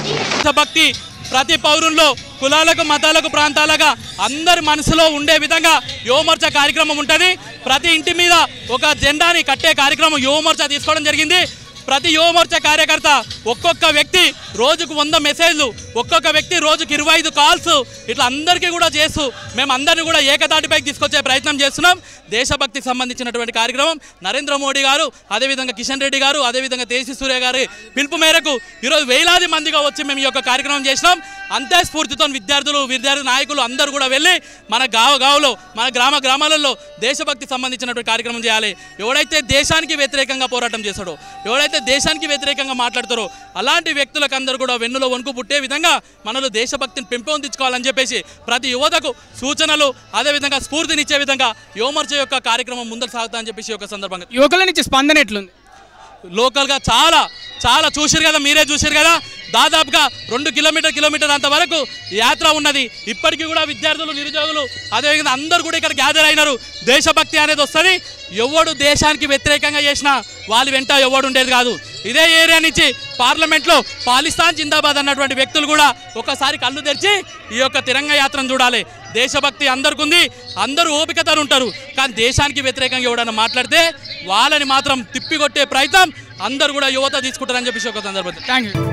దేశభక్తి ప్రతి పౌరుల్లో కులాలకు మతాలకు ప్రాంతాలుగా అందరి మనసులో ఉండే విధంగా యువమోర్చా కార్యక్రమం ఉంటుంది. ప్రతి ఇంటి మీద ఒక జెండాని కట్టే కార్యక్రమం యువమోర్చా తీసుకోవడం జరిగింది. ప్రతి యువమోర్చా కార్యకర్త ఒక్కొక్క వ్యక్తి రోజుకు 100 మెసేజ్లు, ఒక్కొక్క వ్యక్తి రోజుకు 25 కాల్స్ ఇట్లా అందరికీ కూడా చేస్తూ మేము అందరినీ కూడా ఏకతాటిపైకి తీసుకొచ్చే ప్రయత్నం చేస్తున్నాం. దేశభక్తికి సంబంధించినటువంటి కార్యక్రమం నరేంద్ర మోడీ గారు, అదేవిధంగా కిషన్ రెడ్డి గారు, అదేవిధంగా తేజస్వి సూర్య గారి పిలుపు మేరకు ఈరోజు వేలాది మందిగా వచ్చి మేము ఈ యొక్క కార్యక్రమం చేసినాం. అంతే స్ఫూర్తితో విద్యార్థి నాయకులు అందరూ కూడా వెళ్ళి మన గావులో మన గ్రామాలలో దేశభక్తికి సంబంధించినటువంటి కార్యక్రమం చేయాలి. ఎవడైతే దేశానికి వ్యతిరేకంగా పోరాటం చేస్తాడో, ఎవడైతే దేశానికి వ్యతిరేకంగా మాట్లాడతారో అలాంటి వ్యక్తులకు అందరూ కూడా వెన్నులో వణుకు పుట్టే విధంగా మనలో దేశభక్తిని పెంపొందించుకోవాలని చెప్పేసి ప్రతి యువతకు సూచనలు, అదేవిధంగా స్ఫూర్తినిచ్చే విధంగా యువమోర్చా యొక్క కార్యక్రమం ముందుకు సాగుతా అని చెప్పేసి ఒక సందర్భంగా యువకుల నుంచి స్పందన ఎట్లుంది? లోకల్గా చాలా చూసారు కదా, మీరే చూసారు కదా, దాదాపుగా 2 కిలోమీటర్ అంతవరకు యాత్ర ఉన్నది. ఇప్పటికీ కూడా విద్యార్థులు, నిరుద్యోగులు, అదేవిధంగా అందరూ కూడా ఇక్కడ గ్యాదర్ అయినారు. దేశభక్తి అనేది వస్తుంది. ఎవడు దేశానికి వ్యతిరేకంగా చేసినా వాళ్ళ వెంట ఎవడు ఉండేది కాదు. ఇదే ఏరియా నుంచి పార్లమెంట్లో పాకిస్తాన్ జిందాబాద్ అన్నటువంటి వ్యక్తులు కూడా ఒకసారి కళ్ళు తెరిచి ఈ యొక్క తిరంగ యాత్రను చూడాలి. దేశభక్తి అందరికి ఉంది, అందరూ ఓపికతో ఉంటారు. కానీ దేశానికి వ్యతిరేకంగా ఎవడన్నా మాట్లాడితే వాళ్ళని మాత్రం తిప్పికొట్టే ప్రయత్నం అందరూ కూడా యువత తీసుకుంటారని చెప్పేసి ఒక సందర్భం. Thank you.